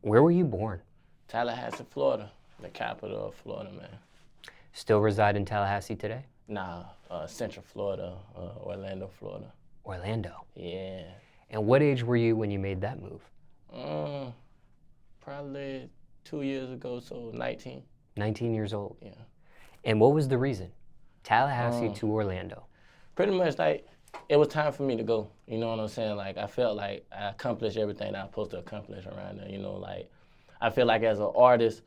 Where were you born? Tallahassee, Florida, the capital of Florida, man. Still reside in Tallahassee today? Nah, Central Florida, Orlando, Florida. Orlando. Yeah. And what age were you when you made that move? Probably 2 years ago, so 19. 19 years old. Yeah. And what was the reason? Tallahassee to Orlando. Pretty much like, it was time for me to go. You know what I'm saying? Like, I felt like I accomplished everything that I was supposed to accomplish around there. You know, like, I feel like as an artist,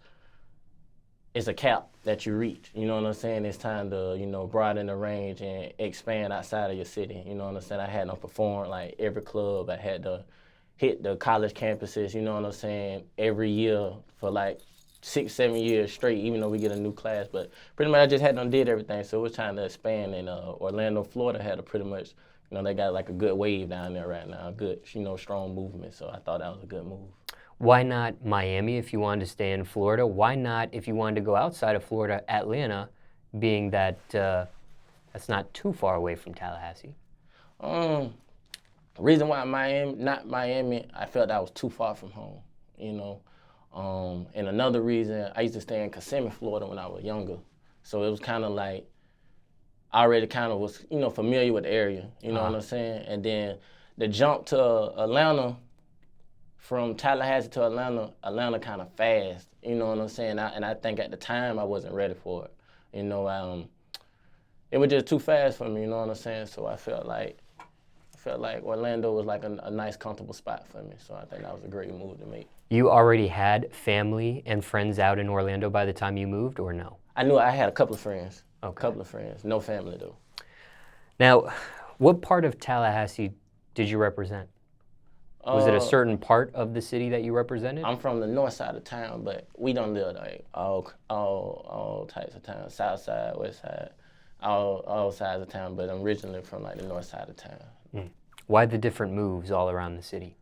it's a cap that you reach. You know what I'm saying? It's time to, you know, broaden the range and expand outside of your city. You know what I'm saying? I had to perform like every club. I had to hit the college campuses, you know what I'm saying, every year for like 6, 7 years straight, even though we get a new class. But pretty much I just did everything. So it was trying to expand. And Orlando, Florida had a pretty much, you know, they got like a good wave down there right now, a good, you know, strong movement. So I thought that was a good move. Why not Miami if you wanted to stay in Florida? Why not, if you wanted to go outside of Florida, Atlanta, being that that's not too far away from Tallahassee? Reason why Miami, not Miami, I felt that was too far from home, you know. And another reason, I used to stay in Kissimmee, Florida when I was younger. So it was kind of like, I already kind of was, you know, familiar with the area, you know what I'm saying? And then the jump to Atlanta, from Tallahassee to Atlanta kind of fast, you know what I'm saying? And I think at the time I wasn't ready for it. You know, it was just too fast for me, you know what I'm saying? So I felt like Orlando was like a nice, comfortable spot for me. So I think that was a great move to make. You already had family and friends out in Orlando by the time you moved, or no? I knew I had a couple of friends. Okay. A couple of friends. No family, though. Now, what part of Tallahassee did you represent? Was it a certain part of the city that you represented? I'm from the north side of town, but we don't live like all types of town. South side, west side, all sides of town, but I'm originally from like the north side of town. Why the different moves all around the city?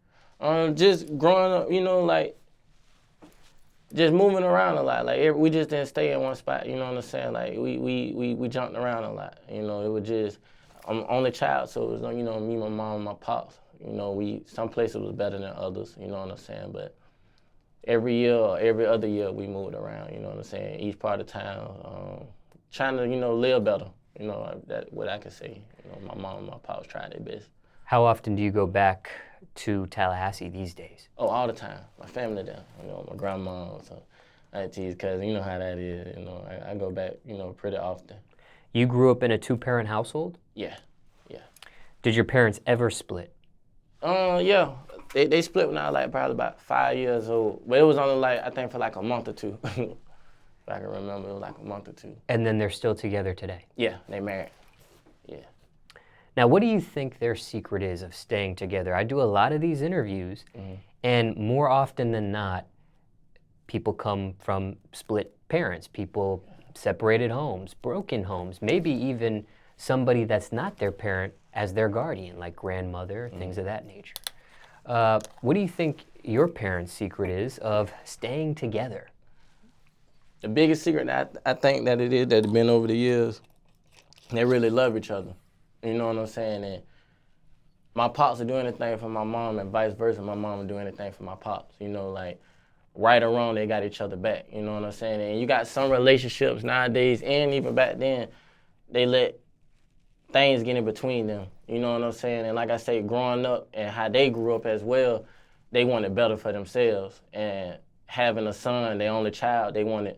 Just growing up, you know, like, just moving around a lot. Like, we just didn't stay in one spot, you know what I'm saying? Like, we jumped around a lot, you know. It was just, I'm only child, so it was, you know, me, my mom, and my pops. You know, some places was better than others, you know what I'm saying? But every year or every other year, we moved around, you know what I'm saying? Each part of town, trying to, you know, live better, you know, that's what I can say. You know, my mom and my pops tried their best. How often do you go back to Tallahassee these days? Oh, all the time. My family there, you know, my grandma, so aunties, cousins, you know how that is, you know. I go back, you know, pretty often. You grew up in a 2-parent household? Yeah. Did your parents ever split? Yeah. They split when I was like probably about 5 years old. But it was only like, I think for like a month or two. If I can remember, it was like a month or two. And then they're still together today? Yeah, they married. Yeah. Now, what do you think their secret is of staying together? I do a lot of these interviews, and more often than not, people come from split parents, people separated homes, broken homes, maybe even somebody that's not their parent as their guardian, like grandmother, things of that nature. What do you think your parents' secret is of staying together? The biggest secret that I think that it is that has been over the years, they really love each other. You know what I'm saying? And my pops will do anything for my mom and vice versa. My mom will do anything for my pops. You know, like, right or wrong, they got each other back. You know what I'm saying? And you got some relationships nowadays, and even back then, they let things get in between them. You know what I'm saying? And like I say, growing up and how they grew up as well, they wanted better for themselves. And having a son, their only child, they wanted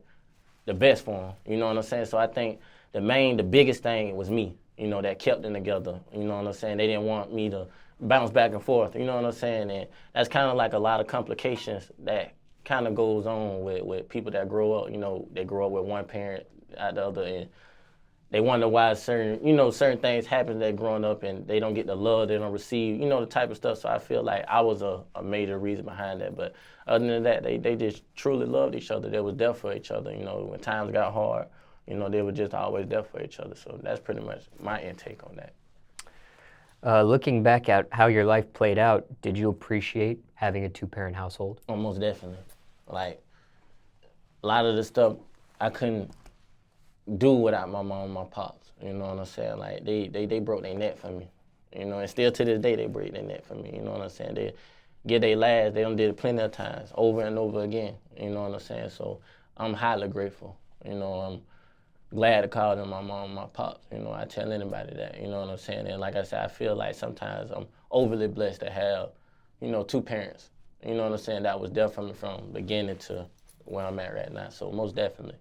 the best for him. You know what I'm saying? So I think the biggest thing was me, you know, that kept them together. You know what I'm saying? They didn't want me to bounce back and forth. You know what I'm saying? And that's kind of like a lot of complications that kind of goes on with people that grow up. You know, they grow up with one parent out the other, and they wonder why certain things happen that growing up and they don't get the love they don't receive, you know, the type of stuff. So I feel like I was a major reason behind that. But other than that, they just truly loved each other. They was there for each other. You know, when times got hard, you know, they were just always there for each other. So that's pretty much my intake on that. Looking back at how your life played out, did you appreciate having a 2-parent household? Oh, most definitely. Like, a lot of the stuff I couldn't do without my mom and my pops. You know what I'm saying? Like, they broke their neck for me. You know, and still to this day, they break their neck for me. You know what I'm saying? get their last. They done did it plenty of times, over and over again. You know what I'm saying? So I'm highly grateful. You know, I'm glad to call them my mom and my pops. You know, I tell anybody that. You know what I'm saying? And like I said, I feel like sometimes I'm overly blessed to have, you know, two parents. You know what I'm saying? That was there for me from beginning to where I'm at right now. So most definitely.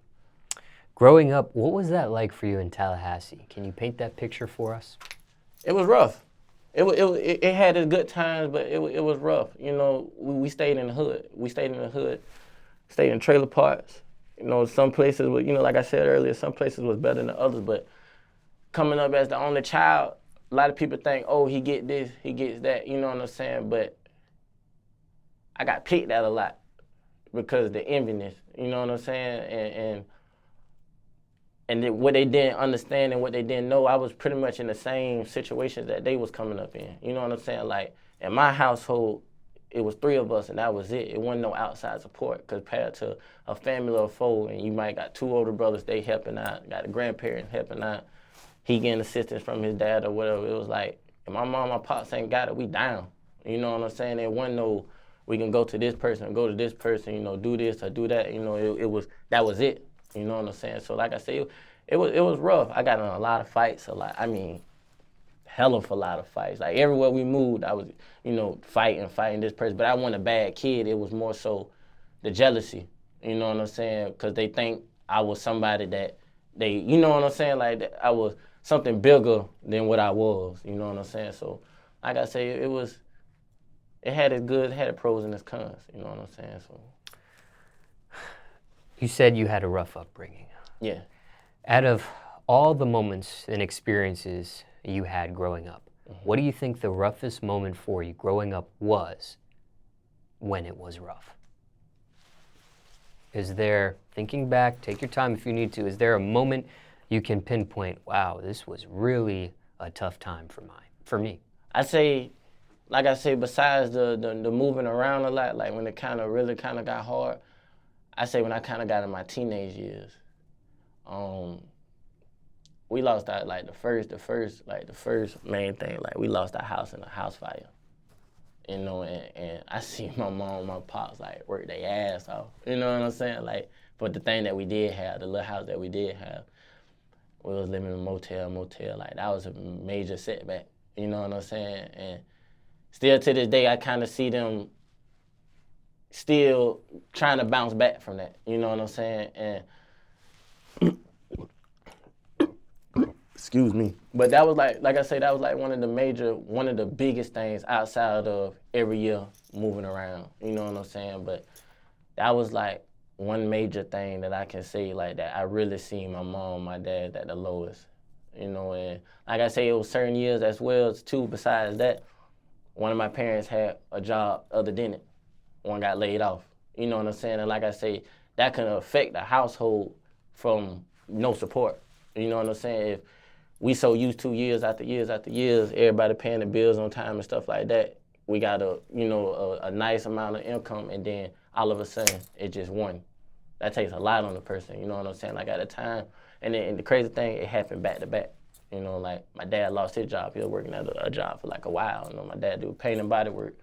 Growing up, what was that like for you in Tallahassee? Can you paint that picture for us? It was rough. It had its good times, but it was rough. You know, we stayed in the hood. Stayed in trailer parks. You know, some places, you know, like I said earlier, some places was better than others, but coming up as the only child, a lot of people think, oh, he get this, he gets that, you know what I'm saying? But I got picked at a lot because of the enviness, you know what I'm saying? What they didn't understand and what they didn't know, I was pretty much in the same situations that they was coming up in. You know what I'm saying? Like, in my household, it was 3 of us and that was it. It wasn't no outside support compared to a family of 4, and you might got 2 older brothers, they helping out, got a grandparent helping out, he getting assistance from his dad or whatever. It was like, if my mom and my pops ain't got it, we down. You know what I'm saying? There wasn't no, we can go to this person, go to this person, you know, do this or do that. You know, that was it. You know what I'm saying? So like I said, it was rough. I got in a lot of fights, hell of a lot of fights. Like everywhere we moved, I was, you know, fighting this person. But I wasn't a bad kid. It was more so the jealousy. You know what I'm saying? Because they think I was somebody that you know what I'm saying? Like that I was something bigger than what I was. You know what I'm saying? So like I say, it had its good, it had its pros and its cons. You know what I'm saying? So. You said you had a rough upbringing. Yeah. Out of all the moments and experiences you had growing up, what do you think the roughest moment for you growing up was when it was rough? Is there, thinking back, take your time if you need to, is there a moment you can pinpoint, wow, this was really a tough time for me? I say, like I say, besides the moving around a lot, like when it really got hard, I say when I kind of got in my teenage years, we lost our, like the first main thing, like we lost our house in a house fire. You know, and I see my mom and my pops like work their ass off. You know what I'm saying? Like, but the thing that we did have, the little house that we did have, we was living in a motel, like that was a major setback. You know what I'm saying? And still to this day, I kind of see them still trying to bounce back from that. You know what I'm saying? And excuse me. But that was like I say, that was like one of the biggest things outside of every year moving around. You know what I'm saying? But that was like one major thing that I can say like that I really seen my mom and my dad at the lowest. You know, and like I say, it was certain years as well too. Besides that, one of my parents had a job other than it. One got laid off. You know what I'm saying? And like I say, that can affect the household from no support. You know what I'm saying? If we so used to years after years after years, everybody paying the bills on time and stuff like that, we got a nice amount of income, and then all of a sudden it just won. That takes a lot on the person. You know what I'm saying? Like at a time, and the crazy thing, it happened back to back. You know, like my dad lost his job. He was working at a job for like a while. You know, my dad do paint and body work.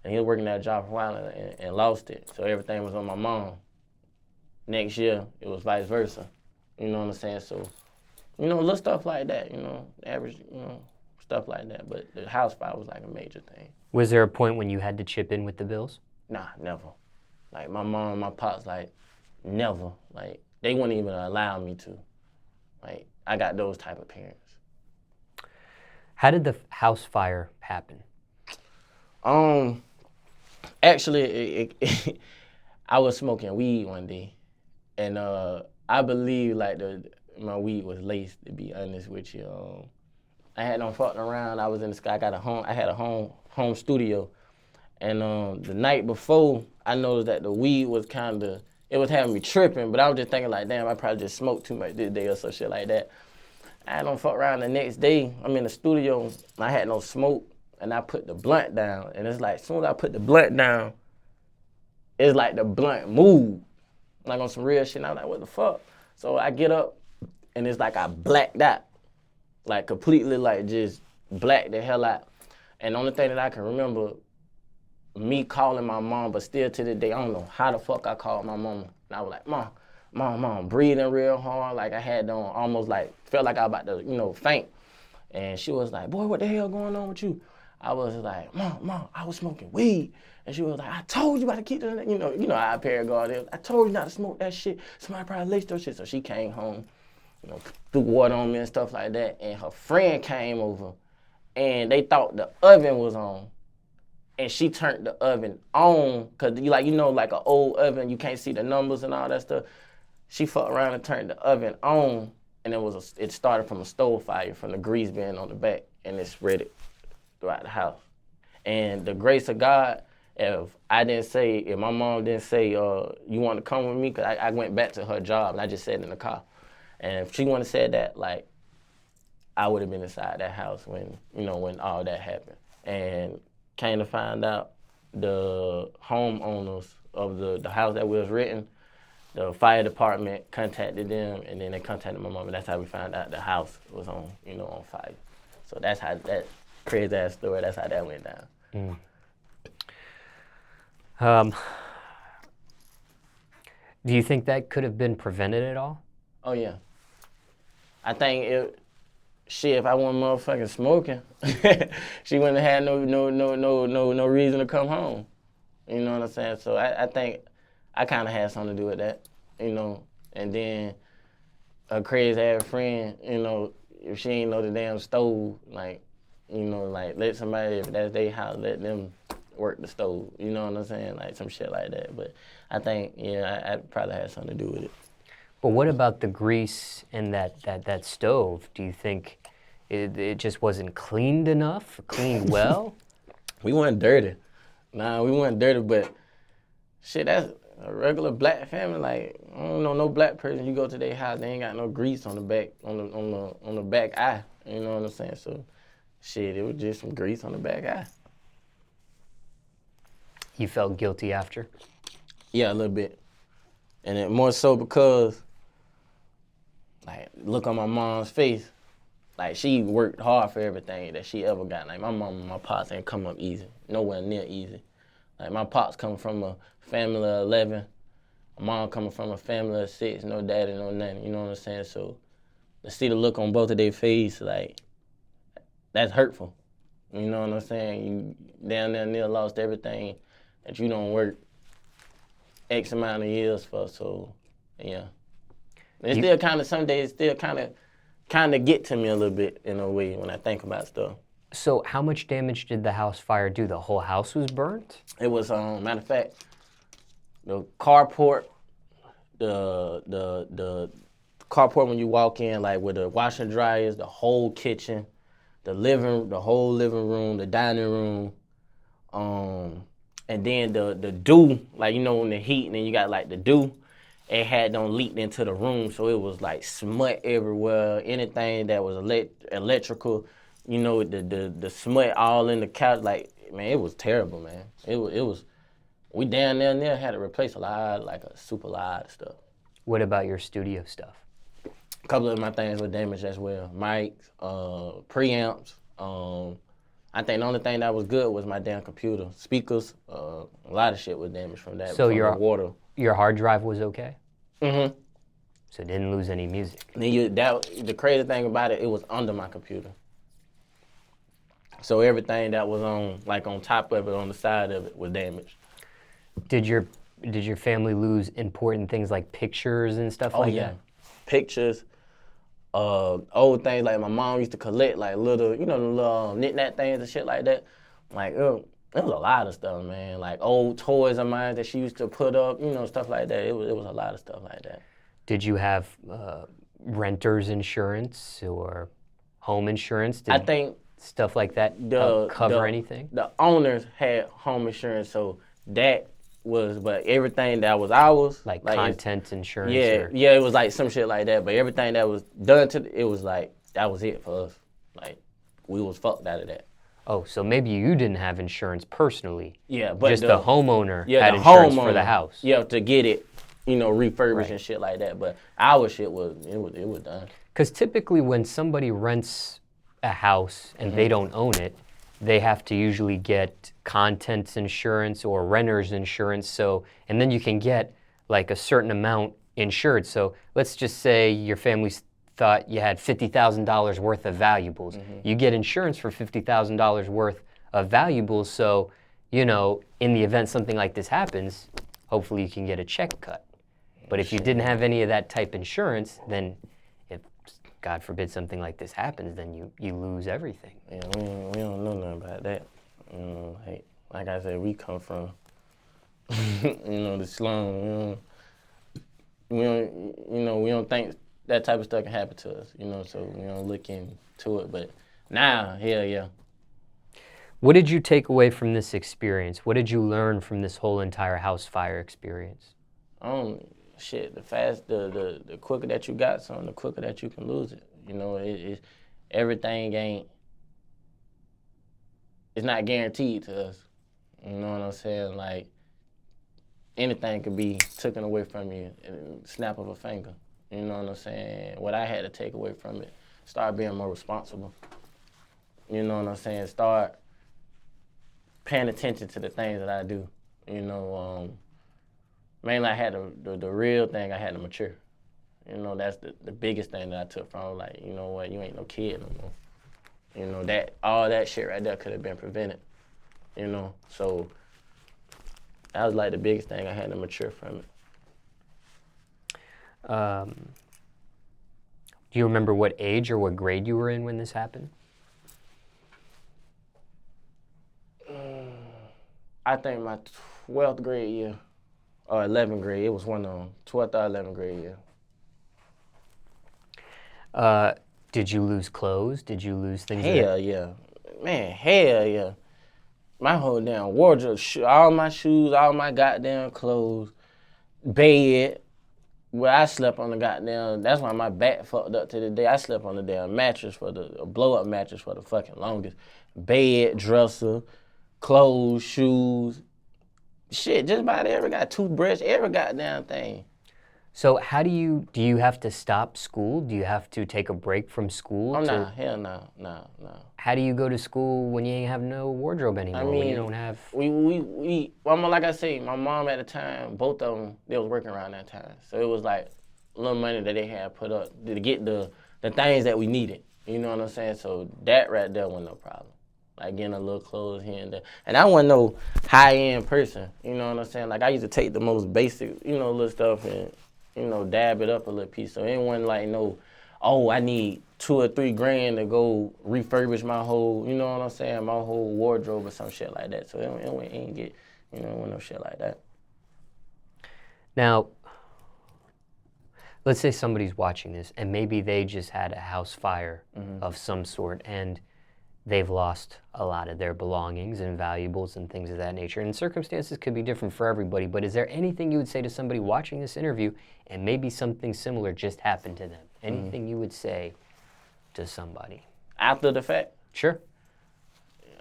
And he was working that job for a while and lost it. So everything was on my mom. Next year, it was vice versa. You know what I'm saying? So, you know, little stuff like that, you know, average, you know, stuff like that. But the house fire was like a major thing. Was there a point when you had to chip in with the bills? Nah, never. Like my mom and my pops, like, never. Like, they wouldn't even allow me to. Like, I got those type of parents. How did the house fire happen? Actually, I was smoking weed one day, and I believe like my weed was laced. To be honest with you, I had no fucking around. I was in the sky. I had a home studio, and the night before, I noticed that the weed was it was having me tripping. But I was just thinking like, damn, I probably just smoked too much this day or some shit like that. I don't fuck around. The next day, I'm in the studio. I had no smoke. And I put the blunt down, and it's like, as soon as I put the blunt down, it's like the blunt moved. Like on some real shit, and I'm like, what the fuck? So I get up, and it's like I blacked out. Like completely like just blacked the hell out. And the only thing that I can remember me calling my mom, but still to this day, I don't know how the fuck I called my mama. And I was like, mom, breathing real hard. Like I had on almost like, felt like I was about to, faint. And she was like, boy, what the hell going on with you? I was like, mom, I was smoking weed. And she was like, I told you about to keep this, you know how parent guard is. I told you not to smoke that shit. Somebody probably laced your shit. So she came home, threw water on me and stuff like that. And her friend came over and they thought the oven was on. And she turned the oven on, cause like an old oven, you can't see the numbers and all that stuff. She fucked around and turned the oven on, and it started from a stove fire from the grease being on the back, and it spread it throughout the house. And the grace of God, if my mom didn't say, you want to come with me, cause I went back to her job and I just sat in the car. And if she wouldn't have said that, like, I would have been inside that house when all that happened. And came to find out the homeowners of the house that we was renting, the fire department contacted them, and then they contacted my mom, and that's how we found out the house was on fire. So that's how that crazy ass story, that's how that went down. Do you think that could have been prevented at all? Oh yeah. I think if I wasn't motherfucking smoking, she wouldn't have had no reason to come home. You know what I'm saying? So I think I kind of had something to do with that, And then a crazy ass friend, if she ain't know the damn stove, like let somebody, if that's their house, let them work the stove. You know what I'm saying? Like some shit like that. But I think, I probably had something to do with it. But what about the grease and that stove? Do you think it just wasn't cleaned enough, cleaned well? We weren't dirty. Nah, we weren't dirty, but shit, that's a regular black family. Like, I don't know no black person, you go to their house, they ain't got no grease on the back, on the back eye. You know what I'm saying? So, shit, it was just some grease on the back eye. You felt guilty after? Yeah, a little bit. And it more so because, like, look on my mom's face. Like, she worked hard for everything that she ever got. Like, my mom and my pops ain't come up easy. Nowhere near easy. Like, my pops coming from a family of 11. My mom coming from a family of 6. No daddy, no nothing. You know what I'm saying? So, to see the look on both of their face, like, that's hurtful. You know what I'm saying? You down there near lost everything that you don't work X amount of years for. So, yeah. It's still kind of, some days, still kind of get to me a little bit in a way when I think about stuff. So how much damage did the house fire do? The whole house was burnt? It was, matter of fact, the carport, the carport when you walk in, like with the washer and dryers, the whole kitchen, the whole living room, the dining room, and then the dew, like when the heat, and then you got like the dew. It had done leaked into the room, so it was like smut everywhere. Anything that was electrical, the smut all in the couch. Like, man, it was terrible, man. It was. We down there had to replace a super lot of stuff. What about your studio stuff? A couple of my things were damaged as well. Mics, preamps. I think the only thing that was good was my damn computer. Speakers, a lot of shit was damaged from that. So from the water. Your hard drive was okay? Mm-hmm. So it didn't lose any music? The crazy thing about it, it was under my computer. So everything that was on top of it, on the side of it, was damaged. Did your family lose important things like pictures and stuff like that? Pictures, old things like my mom used to collect, like little, the little knick-knack things and shit like that. Like, there was a lot of stuff, man. Like old toys of mine that she used to put up, stuff like that. It was a lot of stuff like that. Did you have renter's insurance or home insurance? I think stuff like that cover anything? The owners had home insurance, so that was, but everything that was ours, like contents insurance. Yeah, it was like some shit like that. But everything that was done it was like that was it for us. Like we was fucked out of that. Oh, so maybe you didn't have insurance personally. Yeah, but just the homeowner had the insurance for the house. Yeah, to get it, refurbished and shit like that. But our shit was done. Because typically when somebody rents a house and they don't own it, they have to usually get contents insurance or renter's insurance. So, and then you can get like a certain amount insured. So let's just say your family thought you had $50,000 worth of valuables. You get insurance for $50,000 worth of valuables. So, you know, in the event something like this happens, hopefully you can get a check cut. But if you didn't have any of that type insurance, then if, God forbid, something like this happens, then you lose everything. Yeah, we don't know nothing about that. You know, like I said, we come from, you know, the slum. We don't think that type of stuff can happen to us. You know, so we don't look into it. But now, hell yeah. What did you take away from this experience? What did you learn from this whole entire house fire experience? Shit, the quicker that you got something, the quicker that you can lose it. You know, everything it's not guaranteed to us. You know what I'm saying? Like, anything could be taken away from you in a snap of a finger. You know what I'm saying? What I had to take away from it, start being more responsible. You know what I'm saying? Start paying attention to the things that I do. You know, mainly I had the real thing, I had to mature. You know, that's the biggest thing that I took from, like, you know what, you ain't no kid no more. You know, all that shit right there could have been prevented. You know, so that was like the biggest thing I had to mature from it. Do you remember what age or what grade you were in when this happened? I think my 12th grade year, or 11th grade, it was one of them, 12th or 11th grade year. Did you lose clothes? Did you lose things? Hell yeah. Man, hell yeah. My whole damn wardrobe, all my shoes, all my goddamn clothes, bed, where I slept on the goddamn, that's why my back fucked up to the day. I slept on the damn mattress a blow-up mattress for the fucking longest. Bed, dresser, clothes, shoes, shit, just about every got toothbrush, every goddamn thing. So how do you have to stop school? Do you have to take a break from school? Oh, nah, hell no. How do you go to school when you ain't have no wardrobe anymore? I mean, when you don't have... well, like I say, my mom at the time, both of them, they was working around that time. So it was like a little money that they had put up to get the things that we needed. You know what I'm saying? So that right there wasn't no problem. Like getting a little clothes here and there. And I wasn't no high-end person. You know what I'm saying? Like I used to take the most basic, you know, little stuff and, you know, dab it up a little piece. So it wasn't like no, oh, I need $2 or $3 grand to go refurbish my whole, you know what I'm saying, my whole wardrobe or some shit like that. So it ain't get, you know, no shit like that. Now, let's say somebody's watching this and maybe they just had a house fire of some sort and they've lost a lot of their belongings and valuables and things of that nature. And circumstances could be different for everybody, but is there anything you would say to somebody watching this interview and maybe something similar just happened to them? Anything you would say to somebody? After the fact? Sure.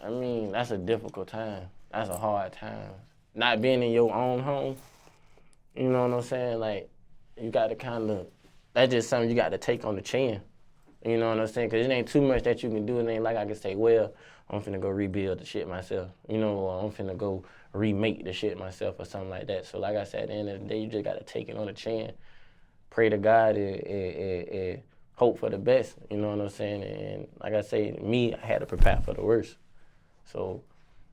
I mean, that's a difficult time. That's a hard time. Not being in your own home, you know what I'm saying? Like, you got to kind of, that's just something you got to take on the chin. You know what I'm saying? Because it ain't too much that you can do. It ain't like I can say, well, I'm finna go rebuild the shit myself. You know, or I'm finna go remake the shit myself or something like that. So like I said, at the end of the day, you just got to take it on the chin, pray to God, and hope for the best. You know what I'm saying? And like I say, me, I had to prepare for the worst. So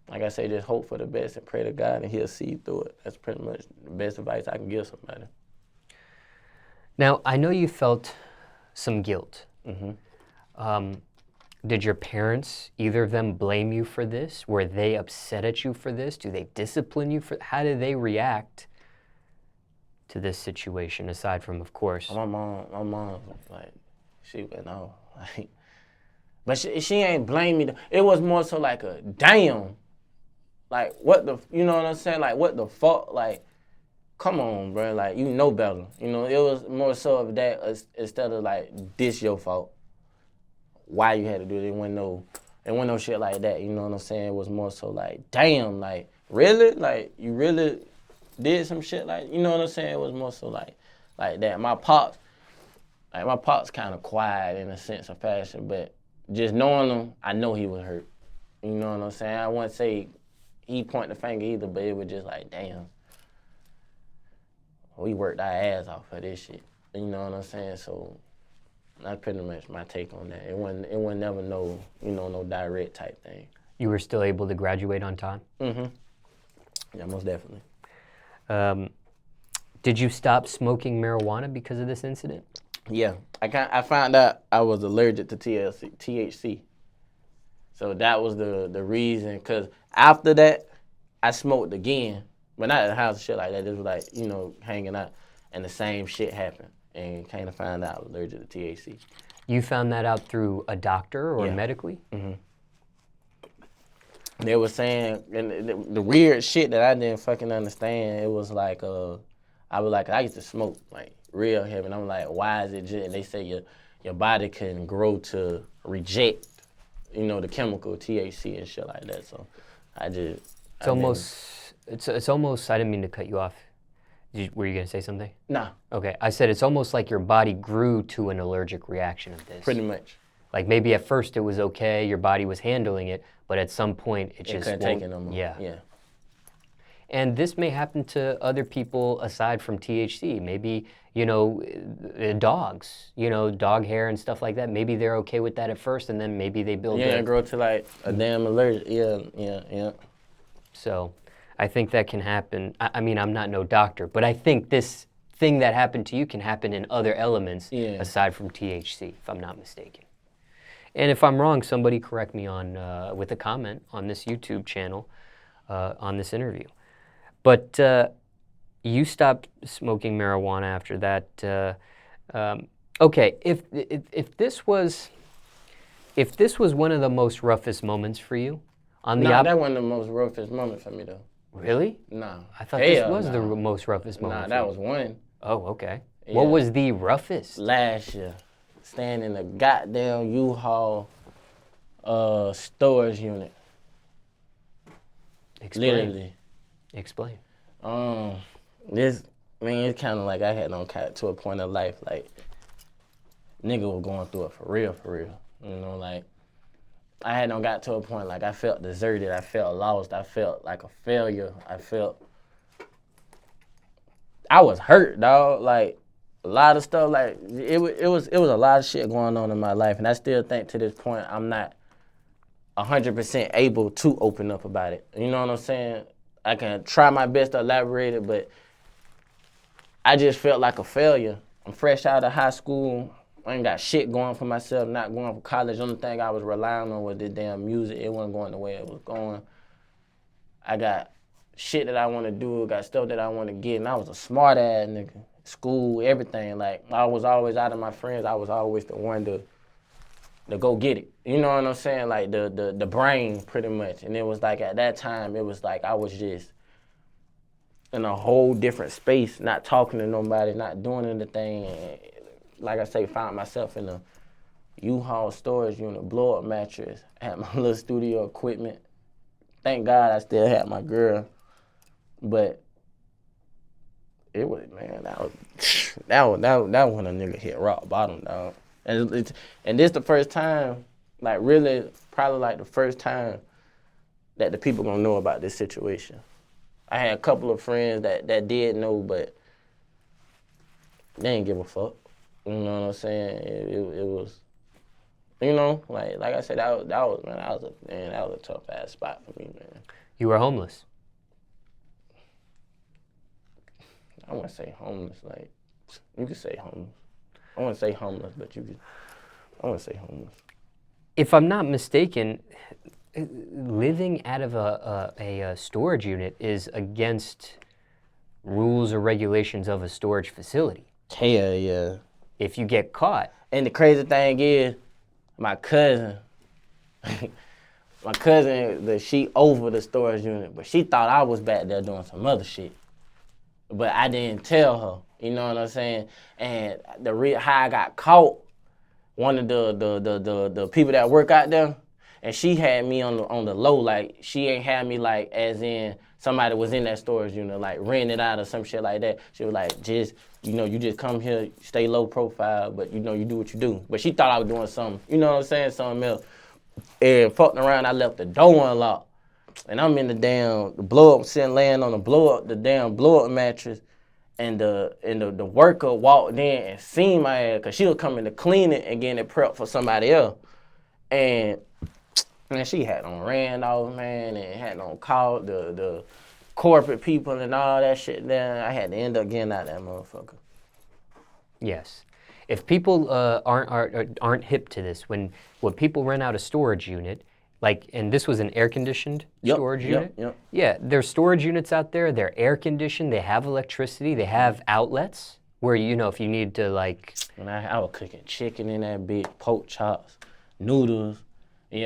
like I say, just hope for the best and pray to God, and he'll see you through it. That's pretty much the best advice I can give somebody. Now, I know you felt some guilt. Did your parents, either of them, blame you for this? Were they upset at you for this? Do they discipline you for? How did they react to this situation? Aside from, of course, my mom, like, she went on, like, but she ain't blame me. It was more so like a damn, like what the, you know what I'm saying? Like what the fuck, like. Come on, bro, like, you know better. You know, it was more so of that instead of, like, this your fault. Why you had to do it. It wasn't no shit like that, you know what I'm saying? It was more so like, damn, like, really? Like, you really did some shit like, you know what I'm saying? It was more so like that. My pops kind of quiet in a sense of fashion, but just knowing him, I know he was hurt. You know what I'm saying? I wouldn't say he point the finger either, but it was just like, damn, we worked our ass off for this shit. You know what I'm saying? So that's pretty much my take on that. It wasn't never no, no direct type thing. You were still able to graduate on time? Mm-hmm. Yeah, most definitely. Did you stop smoking marijuana because of this incident? Yeah, I found out I was allergic to THC. So that was the reason, because after that, I smoked again, but not at the house, shit like that. It was like, hanging out, and the same shit happened, and kind of found out I was allergic to THC. You found that out through a doctor or medically? Mm-hmm. They were saying, and the weird shit that I didn't fucking understand, it was like, I used to smoke, like, real heavy, and I'm like, why is it just, and they say your body can grow to reject, the chemical THC and shit like that, so it's almost, I didn't mean to cut you off. Were you gonna say something? Nah. Okay, I said it's almost like your body grew to an allergic reaction of this. Pretty much. Like maybe at first it was okay, your body was handling it, but at some point it just couldn't take it no more. Yeah. And this may happen to other people aside from THC. Maybe, dogs, dog hair and stuff like that. Maybe they're okay with that at first, and then maybe they build it grow to like a damn allergic. Yeah. So I think that can happen. I mean, I'm not no doctor, but I think this thing that happened to you can happen in other elements aside from THC, if I'm not mistaken. And if I'm wrong, somebody correct me on with a comment on this YouTube channel on this interview. But you stopped smoking marijuana after that. Okay, if this was one of the most roughest moments for you, that wasn't the most roughest moment for me though. Really? No. I thought this was the most roughest moment. Nah, that was one. Oh, okay. Yeah. What was the roughest? Last year, staying in the goddamn U-Haul storage unit. Explain. Literally. Explain. It's kind of like I had on to a point of life, like, nigga was going through it for real. Like, I had got to a point, like, I felt deserted, I felt lost, I felt like a failure, I was hurt, dog. Like, a lot of stuff, like, it was a lot of shit going on in my life, and I still think to this point I'm not 100% able to open up about it. You know what I'm saying? I can try my best to elaborate it, but I just felt like a failure. I'm fresh out of high school. I ain't got shit going for myself, not going for college. The only thing I was relying on was this damn music. It wasn't going the way it was going. I got shit that I want to do, got stuff that I want to get, and I was a smart ass nigga. School, everything. Like, I was always out of my friends. I was always the one to go get it. You know what I'm saying? Like, the brain, pretty much. And it was like, at that time, it was like I was just in a whole different space, not talking to nobody, not doing anything. And like I say, found myself in a U-Haul storage unit, blow-up mattress, had my little studio equipment. Thank God I still had my girl. But it was, man, that was when a nigga hit rock bottom, dog. And this the first time, like, really, probably like the first time that the people gonna know about this situation. I had a couple of friends that did know, but they didn't give a fuck. You know what I'm saying? It was, like I said, that was a tough ass spot for me, man. You were homeless. I wouldn't say homeless. Like, you could say homeless. I wouldn't say homeless, but I wouldn't say homeless. If I'm not mistaken, living out of a storage unit is against rules or regulations of a storage facility. Hell yeah. If you get caught. And the crazy thing is, my cousin, she over the storage unit, but she thought I was back there doing some other shit. But I didn't tell her, you know what I'm saying? And how I got caught, one of the people that work out there, and she had me on the low, like, she ain't had me, like, as in somebody was in that storage unit, like, renting it out or some shit like that. She was like, just, you just come here, stay low profile, but, you do what you do. But she thought I was doing something, you know what I'm saying, something else. and fucked around. I left the door unlocked, and I'm in the damn blow up, sitting laying on the damn blow up mattress, and the worker walked in and seen my ass, cause she was coming to clean it and getting it prepped for somebody else, and man, she had on ran off, man, and had on called the corporate people and all that shit. Then I had to end up getting out of that motherfucker. Yes. If people aren't hip to this, when people rent out a storage unit, like, and this was an air-conditioned storage unit? Yep. Yeah, there's storage units out there, they're air-conditioned, they have electricity, they have outlets where, you know, if you need to, like... When I was cooking chicken in that bitch, pork chops, noodles, you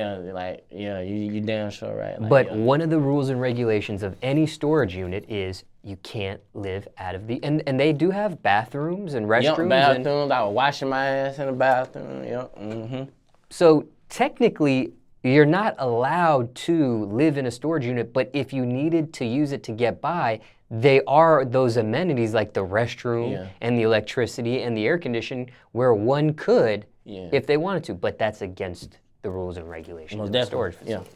damn sure right. Like, but one of the rules and regulations of any storage unit is you can't live out of the... And they do have bathrooms and restrooms. Yep, bathrooms. I was washing my ass in the bathroom. Yep. Mm-hmm. So technically, you're not allowed to live in a storage unit, but if you needed to use it to get by, they are those amenities like the restroom and the electricity and the air conditioning where one could if they wanted to, but that's against the rules and regulations of the storage facility.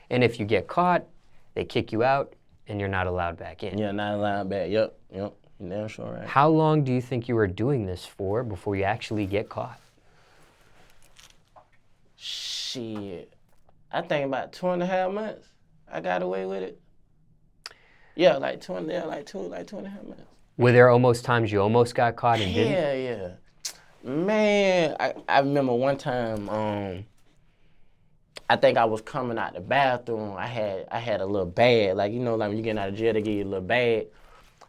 And if you get caught, they kick you out and you're not allowed back in. Yeah, not allowed back. Yep. You're damn sure right. How long do you think you were doing this for before you actually get caught? Shit. I think about 2.5 months. I got away with it. Yeah, like 2.5 months. Were there almost times you almost got caught and didn't? Yeah. Man, I remember one time, I think I was coming out the bathroom. I had a little bag, like, you know, like when you get out of jail, they give you a little bag.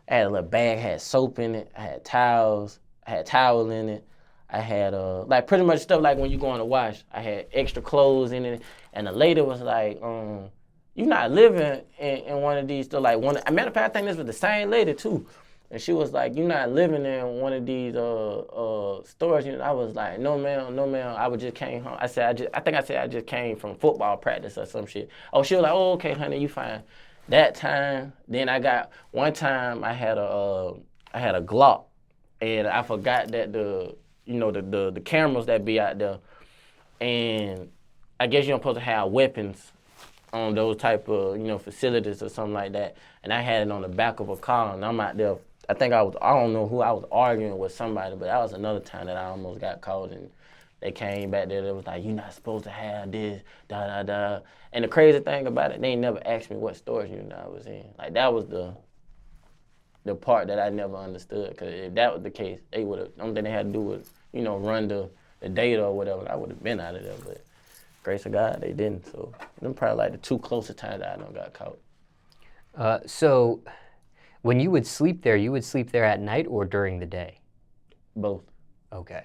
I had a little bag, had soap in it. I had towels. I had towel in it. I had like pretty much stuff like when you go on to wash. I had extra clothes in it, and the lady was like, "You not living in one of these?" Like one. As a matter of fact, I think this was the same lady too, and she was like, "You not living in one of these storage units?" I was like, "No ma'am, no ma'am. I just came home." I said, I just came from football practice or some shit." Oh, she was like, "Oh, okay, honey, you fine." That time, then I got one time I had a Glock, and I forgot that the cameras that be out there, and I guess you're not supposed to have weapons on those type of facilities or something like that. And I had it on the back of a car, and I'm out there. I don't know who I was arguing with somebody, but that was another time that I almost got caught, and they came back there. They was like, "You're not supposed to have this, da da da." And the crazy thing about it, they never asked me what storage unit I was in. Like that was the part that I never understood. Cause if that was the case, they would have. Only thing they had to do was run the data or whatever. I would have been out of there, but grace of God, they didn't. So them probably like the two closest times that I done got caught. So when you would sleep there at night or during the day? Both. Okay.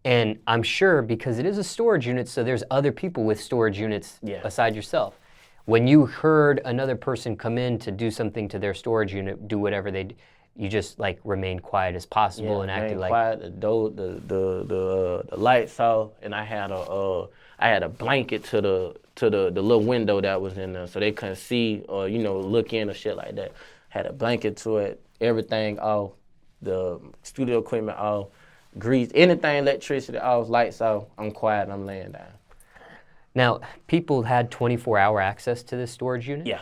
And I'm sure because it is a storage unit, so there's other people with storage units aside yourself. When you heard another person come in to do something to their storage unit, do whatever they do, you just like remained quiet as possible and acted like quiet. The door, the lights off, and I had a blanket to the little window that was in there, so they couldn't see or look in or shit like that. Had a blanket to it, everything off, the studio equipment off, grease, anything, electricity off, lights off. I'm quiet. I'm laying down. Now, people had 24-hour access to this storage unit? Yeah.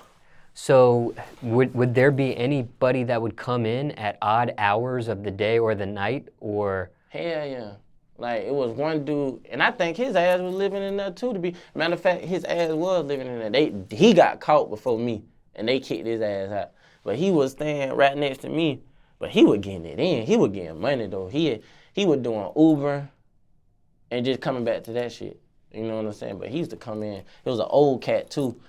So would there be anybody that would come in at odd hours of the day or the night, or? Hell yeah. Like, it was one dude, and I think his ass was living in there too, matter of fact, his ass was living in there. He got caught before me, and they kicked his ass out. But he was staying right next to me, but he was getting it in. He was getting money, though. He was doing Uber and just coming back to that shit. You know what I'm saying? But he used to come in. It was an old cat, too.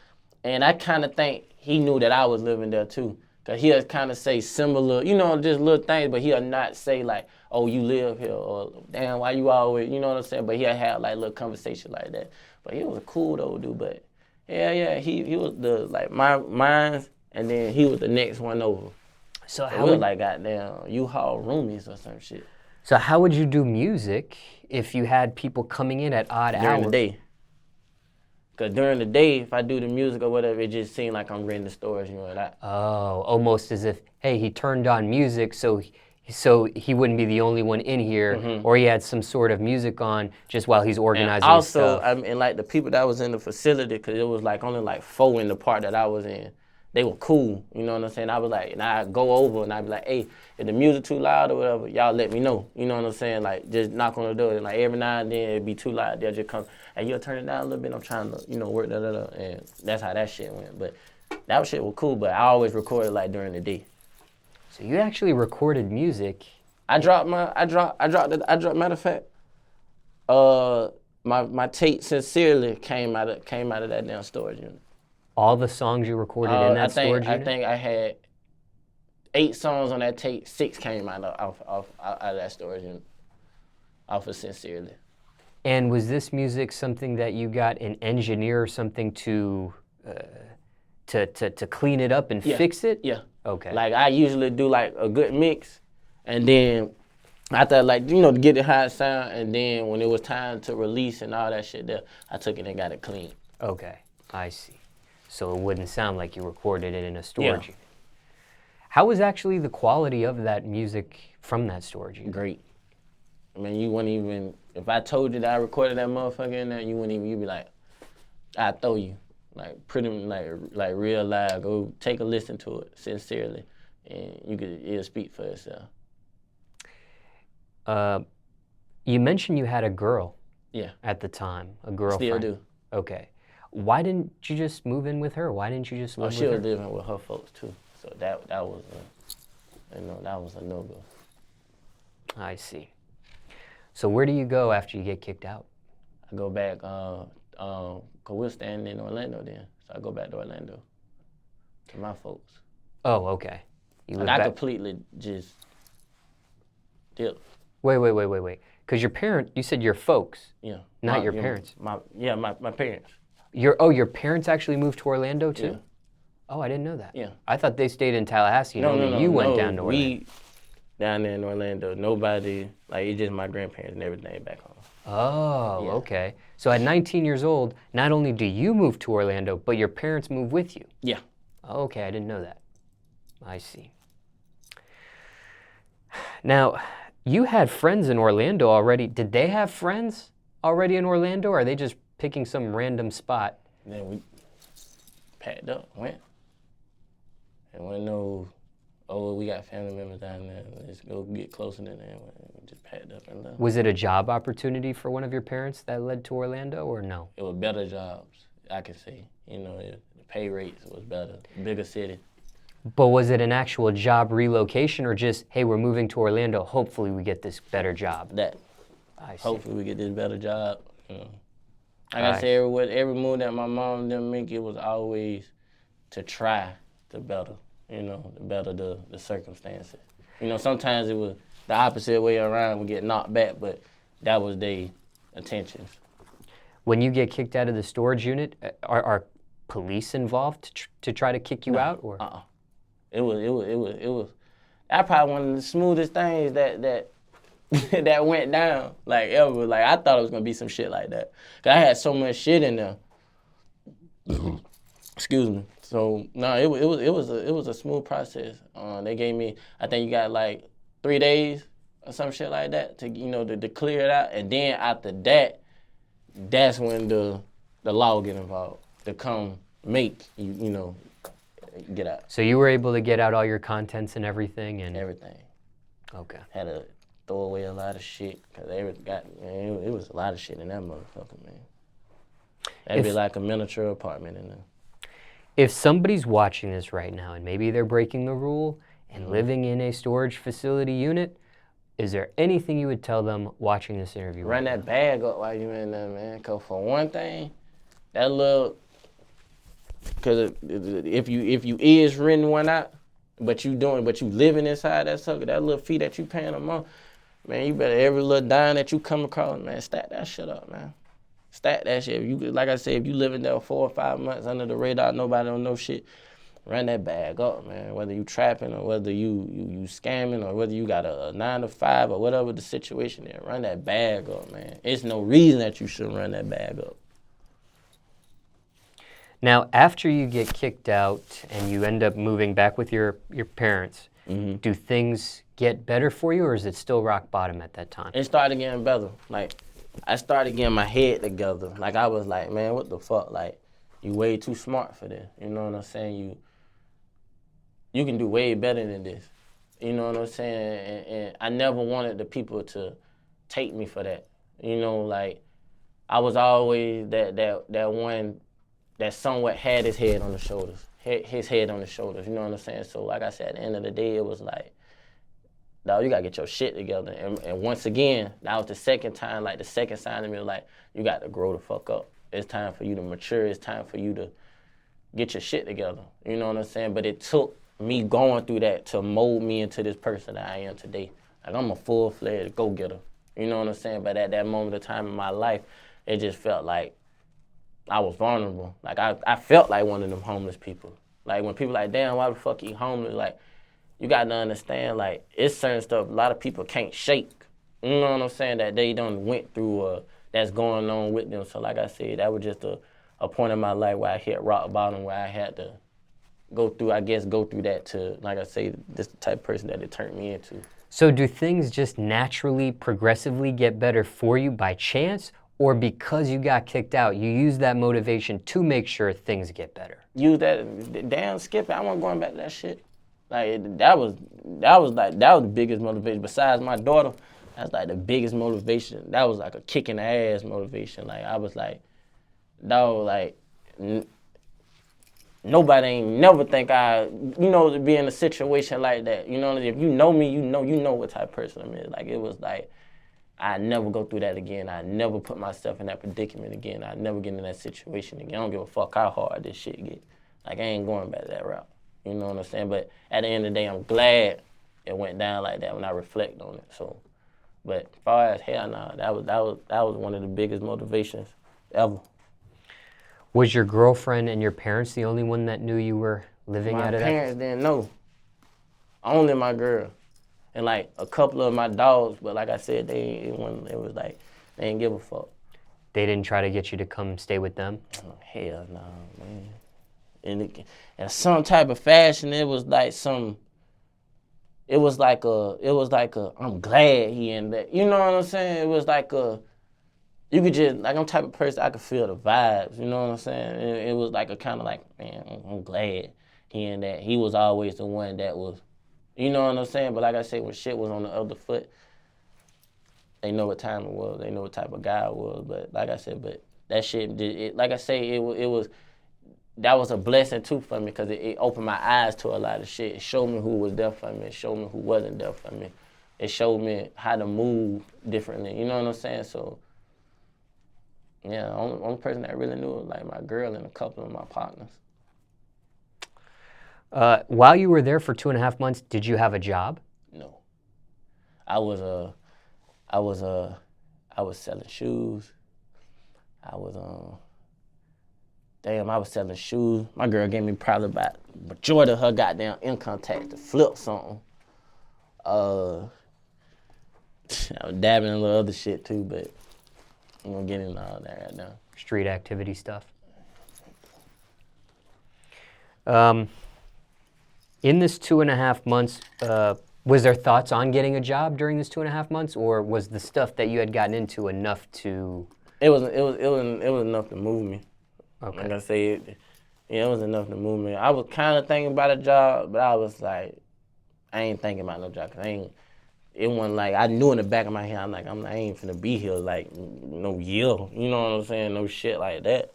And I kind of think he knew that I was living there, too. Because he'll kind of say similar, just little things, but he'll not say, like, "Oh, you live here," or "Damn, why you always," you know what I'm saying? But he'll have, like, little conversation like that. But he was a cool old dude. But, yeah, he was mine, and then he was the next one over. So how we was like goddamn U-Haul roomies or some shit. So how would you do music if you had people coming in at odd hours? During the day. Because during the day, if I do the music or whatever, it just seems like I'm renting the storage, that. Oh, almost as if, hey, he turned on music, so So he wouldn't be the only one in here, or he had some sort of music on just while he's organizing and his stuff. and like the people that was in the facility, because it was like only like 4 in the part that I was in, they were cool, you know what I'm saying? I was like, and I'd go over and I'd be like, hey, if the music too loud or whatever, y'all let me know, you know what I'm saying? Like, just knock on the door, and like every now and then it'd be too loud, they'll just come, hey, you'll turn it down a little bit, I'm trying to, work, and that's how that shit went. But that shit was cool, but I always recorded like during the day. So you actually recorded music. matter of fact, my tape Sincerely came out of that damn storage unit. All the songs you recorded in that storage unit? I think I had 8 songs on that tape, 6 came out of that storage unit, off of Sincerely. And was this music something that you got an engineer or something to clean it up and fix it? Yeah. Okay. Like I usually do like a good mix, and then after like to get it how it sound, and then when it was time to release and all that shit there, I took it and got it clean. Okay, I see. So it wouldn't sound like you recorded it in a storage unit. How was actually the quality of that music from that storage unit? Great. I mean, you wouldn't even, if I told you that I recorded that motherfucker in there, you'd be like, I'd throw you. Like pretty like real live. Go take a listen to it Sincerely, and it'll speak for itself. You mentioned you had a girl. Yeah. At the time, a girlfriend. Still do. Okay. Why didn't you just move in with her? Why didn't you just live with her? She was living with her folks too, so that was that was a no-go. I see. So where do you go after you get kicked out? I go back. Cause we're staying in Orlando then, so I go back to Orlando to my folks. Oh, okay. I completely just dipped. Wait. Because you said your folks. Yeah. Not your parents. My parents. Your parents actually moved to Orlando too? Yeah. Oh, I didn't know that. Yeah. I thought they stayed in Tallahassee and only you went down to Orlando. We down there in Orlando, nobody, like it's just my grandparents and everything back home. Oh, yeah. Okay. So at 19 years old, not only do you move to Orlando, but your parents move with you. Yeah. Okay, I didn't know that. I see. Now, you had friends in Orlando already. Did they have friends already in Orlando, or are they just picking some random spot? And then we packed up, went. And we know, we got family members down there. Let's go get closer to them. We just packed up and left. Was it a job opportunity for one of your parents that led to Orlando, or no? It was better jobs, I can say. The pay rates was better, bigger city. But was it an actual job relocation, or just, hey, we're moving to Orlando, hopefully we get this better job? That. I see. Hopefully we get this better job. Like I said, every move that my mom didn't make, it was always to try to better, to better the circumstances. Sometimes it was the opposite way around, we get knocked back, but that was their intentions. When you get kicked out of the storage unit, are police involved to try to kick you out, or? It was. That probably one of the smoothest things that that went down like ever. Like I thought it was gonna be some shit like that. 'Cause I had so much shit in there. Excuse me. So no, it was a smooth process. They gave me, I think you got like 3 days or some shit like that to to clear it out, and then after that, that's when the law get involved to come make you get out. So you were able to get out all your contents and everything, and everything. Okay. Had to throw away a lot of shit because it was a lot of shit in that motherfucker, man. That'd be like a miniature apartment in there. If somebody's watching this right now and maybe they're breaking the rule and living in a storage facility unit, is there anything you would tell them watching this interview? Run that bag up while you in there, man. Because for one thing, that little, because if you is renting one out, but you living inside that sucker, that little fee that you paying a month, man, you better every little dime that you come across, man, stack that shit up, man. Stack that shit. Like I said, if you living there 4 or 5 months under the radar, nobody don't know shit, run that bag up, man. Whether you trapping or whether you scamming or whether you got a 9 to 5 or whatever the situation is, run that bag up, man. It's no reason that you shouldn't run that bag up. Now, after you get kicked out and you end up moving back with your parents, do things get better for you, or is it still rock bottom at that time? It started getting better. Like, I started getting my head together. Like, I was like, man, what the fuck? Like, you way too smart for this. You know what I'm saying? You can do way better than this. You know what I'm saying? And I never wanted the people to take me for that. You know, like, I was always that one that somewhat had his head on the shoulders. His head on the shoulders, you know what I'm saying? So like I said, at the end of the day, it was like, dawg, you gotta get your shit together. And once again, that was the second time, like the second sign of me was like, you got to grow the fuck up. It's time for you to mature. It's time for you to get your shit together. You know what I'm saying? But it took me going through that to mold me into this person that I am today. Like, I'm a full-fledged go-getter. You know what I'm saying? But at that moment of time in my life, it just felt like I was vulnerable. Like, I felt like one of them homeless people. Like, when people like, damn, why the fuck you homeless? Like, you got to understand, like, it's certain stuff a lot of people can't shake. You know what I'm saying? That they done went through or that's going on with them. So like I said, that was just a point in my life where I hit rock bottom, where I had to go through that to, like I say, this the type of person that it turned me into. So do things just naturally, progressively get better for you by chance, or because you got kicked out, you use that motivation to make sure things get better? Use that, damn, skip it. I wasn't going back to that shit. Like, that was the biggest motivation. Besides my daughter, that's like the biggest motivation. That was like a kick in the ass motivation. Like, I was like, dawg, like, nobody ain't never think to be in a situation like that. You know, if you know me, you know what type of person I'm in. Like, it was like, I never go through that again. I never put myself in that predicament again. I never get in that situation again. I don't give a fuck how hard this shit get. Like, I ain't going back that route. You know what I'm saying? But at the end of the day, I'm glad it went down like that when I reflect on it. So, but as far as hell, nah, that was one of the biggest motivations ever. Was your girlfriend and your parents the only one that knew you were living out of that? My parents didn't know. Only my girl. And like a couple of my dogs, but like I said, they didn't give a fuck. They didn't try to get you to come stay with them? Oh, hell no, man. And in some type of fashion, it was like I'm glad he in that. You know what I'm saying? It was like you could just, like, I'm the type of person I could feel the vibes, you know what I'm saying? It was like a kind of like, man, I'm glad he in that. He was always the one that was, you know what I'm saying? But like I said, when shit was on the other foot, they know what time it was. They know what type of guy I was. But like I said, that shit, like I say, that was a blessing too for me, because it opened my eyes to a lot of shit. It showed me who was there for me. It showed me who wasn't there for me. It showed me how to move differently. You know what I'm saying? So, yeah, the only person that really knew was like my girl and a couple of my partners. While you were there for 2.5 months, did you have a job? No. I was selling shoes. I was selling shoes. My girl gave me probably about majority of her goddamn income tax to flip something. I was dabbing in a little other shit too, but I'm gonna get into all that right now. Street activity stuff. In this 2.5 months, was there thoughts on getting a job during this 2.5 months, or was the stuff that you had gotten into enough to? It was enough to move me. Okay. Like I said, it was enough to move me. I was kind of thinking about a job, but I was like, I ain't thinking about no job, 'cause it wasn't like, I knew in the back of my head, I ain't finna be here like no year. You know what I'm saying? No shit like that.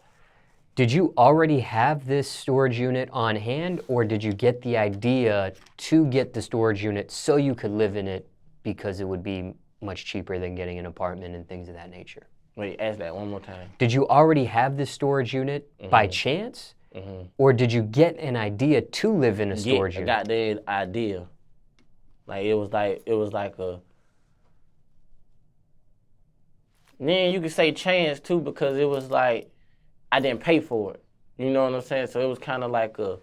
Did you already have this storage unit on hand, or did you get the idea to get the storage unit so you could live in it because it would be much cheaper than getting an apartment and things of that nature? Wait, ask that one more time. Did you already have this storage unit by chance? Or did you get an idea to live in a storage unit? I got the idea. Like, it was like a, then you could say chance too, because it was like, I didn't pay for it. You know what I'm saying? So it was kind of like a,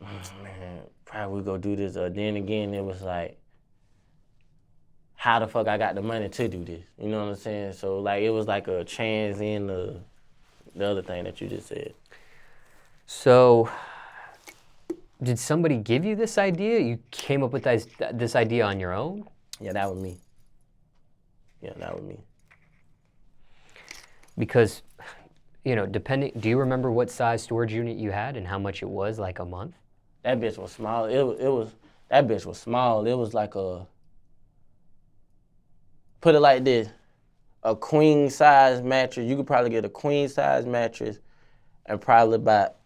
man, probably go do this. Then again, it was like, how the fuck I got the money to do this? You know what I'm saying? So like, it was like a chance in the other thing that you just said. So Did somebody give you this idea? You came up with this idea on your own? Yeah, that was me. Yeah, that was me. Because, you know, do you remember what size storage unit you had and how much it was, like a month? That bitch was small. That bitch was small. It was like put it like this, a queen size mattress. You could probably get a queen size mattress and probably about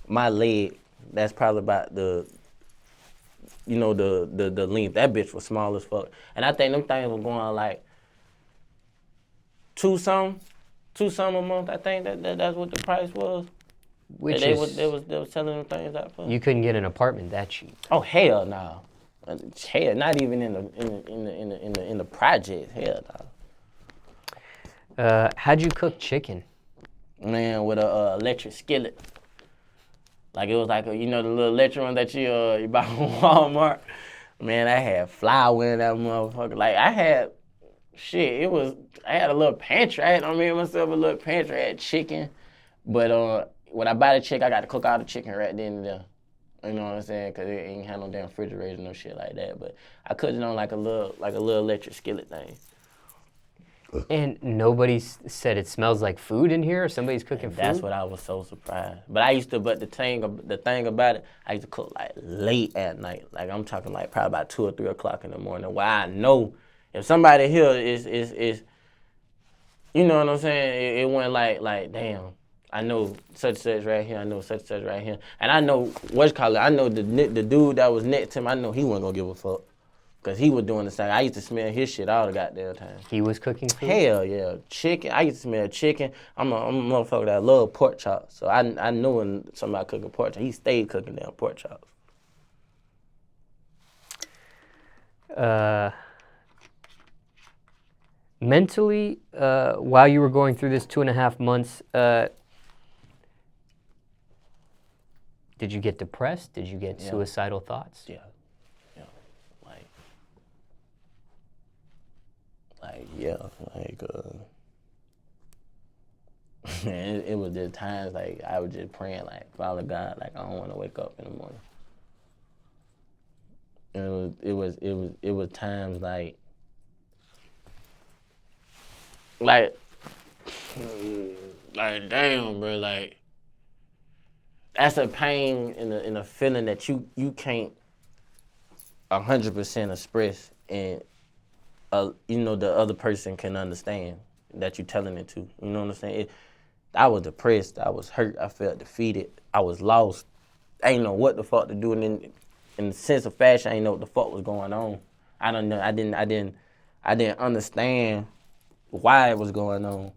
my leg. That's probably about the length. That bitch was small as fuck. And I think them things were going like two something a month. I think that's what the price was. Which they was selling them things out for. You couldn't get an apartment that cheap. Oh hell no. Hell, not even in the project. Hell no. How'd you cook chicken? Man, with a electric skillet. Like it was like the little electric one that you buy from Walmart. Man, I had flour in that motherfucker. Like I had a little pantry. I made myself a little pantry. I had chicken, but when I buy the chicken, I got to cook all the chicken right then and there. You know what I'm saying? Cause it ain't had no damn refrigerator, no shit like that. But I cooked it on like a little electric skillet thing. And nobody said it smells like food in here, or somebody's cooking food? That's what I was so surprised. But the thing about it, I used to cook like late at night. Like I'm talking like probably about 2 or 3 o'clock in the morning. Where I know if somebody here is you know what I'm saying? It went like damn. I know such and such right here. I know such and such right here. And I know I know the dude that was next to him. I know he wasn't gonna give a fuck. Cause he was doing the same. I used to smell his shit all the goddamn time. He was cooking food? Hell yeah, chicken. I used to smell chicken. I'm a motherfucker that love pork chops. So I knew when somebody cooking pork chops, he stayed cooking damn pork chops. Mentally, while you were going through this 2.5 months, did you get depressed? Did you get suicidal thoughts? Yeah. Man, it was just times like I was just praying like, Father God, like I don't want to wake up in the morning. And it was times like damn, bro, like that's a pain in a feeling that you can't 100% express, and the other person can understand that you're telling it to. You know what I'm saying? I was depressed. I was hurt. I felt defeated. I was lost. I didn't know what the fuck to do, and in the sense of fashion, I didn't know what the fuck was going on. I don't know. I didn't understand why it was going on.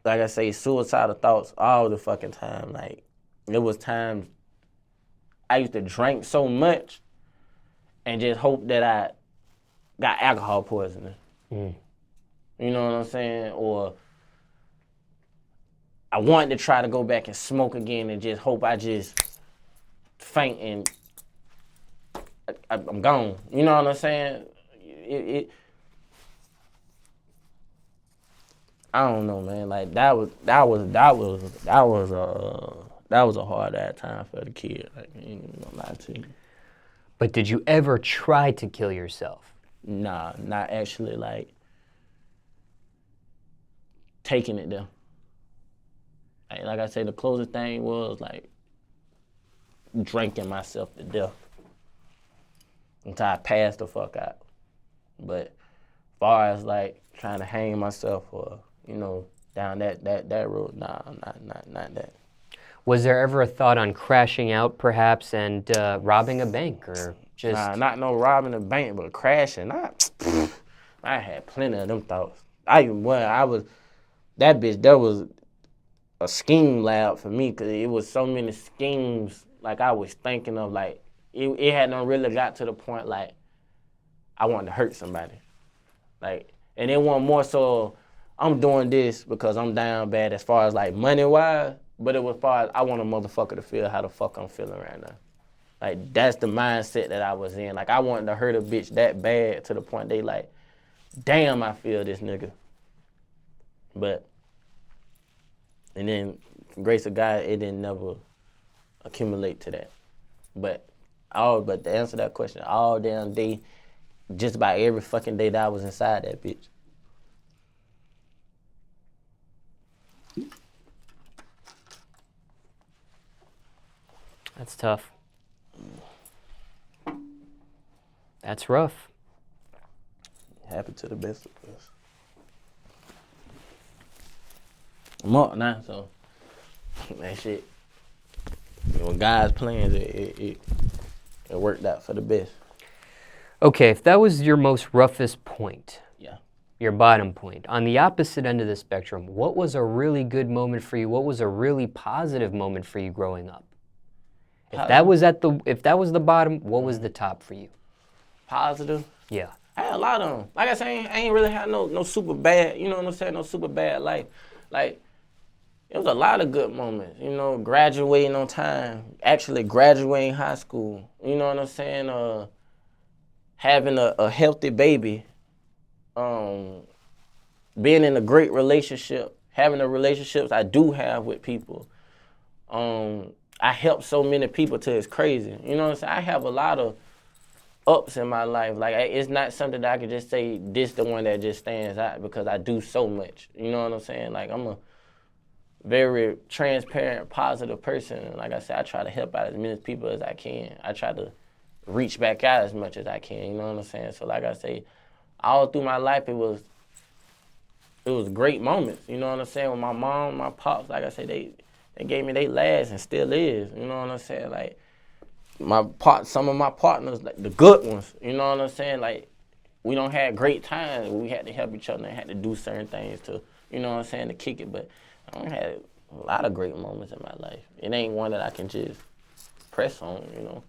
Like I say, suicidal thoughts all the fucking time. Like it was times I used to drink so much and just hope that I got alcohol poisoning. You know what I'm saying? Or I wanted to try to go back and smoke again and just hope I just faint and I'm gone. You know what I'm saying? I don't know, man. Like that was a hard ass time for the kid. Like, I ain't even gonna lie to you. But did you ever try to kill yourself? Nah, not actually like taking it there. Like I say, the closest thing was like drinking myself to death until I passed the fuck out. But as far as like trying to hang myself or down that road, nah, not that. Was there ever a thought on crashing out, perhaps, and robbing a bank, or just? Nah, not no robbing a bank, but crashing. I had plenty of them thoughts. That was a scheme lab for me, because it was so many schemes like I was thinking of. Like it hadn't really got to the point like I wanted to hurt somebody. Like, and it wasn't more so I'm doing this because I'm down bad as far as like money wise, but it was far as I want a motherfucker to feel how the fuck I'm feeling right now. Like that's the mindset that I was in. Like I wanted to hurt a bitch that bad to the point they like, damn, I feel this nigga. But and then, grace of God, it didn't never accumulate to that. But to answer that question, all damn day, just about every fucking day that I was inside that bitch. That's tough. That's rough. It happened to the best of us. I'm up now, so that shit. When God's plans, it worked out for the best. Okay, if that was your most roughest point, Yeah. your bottom point, on the opposite end of the spectrum, what was a really good moment for you? What was a really positive moment for you growing up? If that was the bottom, what was the top for you? Positive. Yeah. I had a lot of them. Like I say, I ain't really had no super bad, you know what I'm saying, no super bad life. Like, it was a lot of good moments, you know, graduating on time, actually graduating high school, you know what I'm saying, having a healthy baby, being in a great relationship, having the relationships I do have with people. I help so many people till it's crazy, you know what I'm saying? I have a lot of ups in my life. Like, it's not something that I could just say, this the one that just stands out, because I do so much, you know what I'm saying? Like, I'm a very transparent, positive person. And like I said, I try to help out as many people as I can. I try to reach back out as much as I can, you know what I'm saying? So like I say, all through my life, it was great moments, you know what I'm saying? With my mom, my pops, like I said, they gave me their last and still is, you know what I'm saying? Like, some of my partners, like the good ones, you know what I'm saying? Like, we don't have great times. We had to help each other and had to do certain things to, you know what I'm saying, to kick it. But I had a lot of great moments in my life. It ain't one that I can just press on, you know.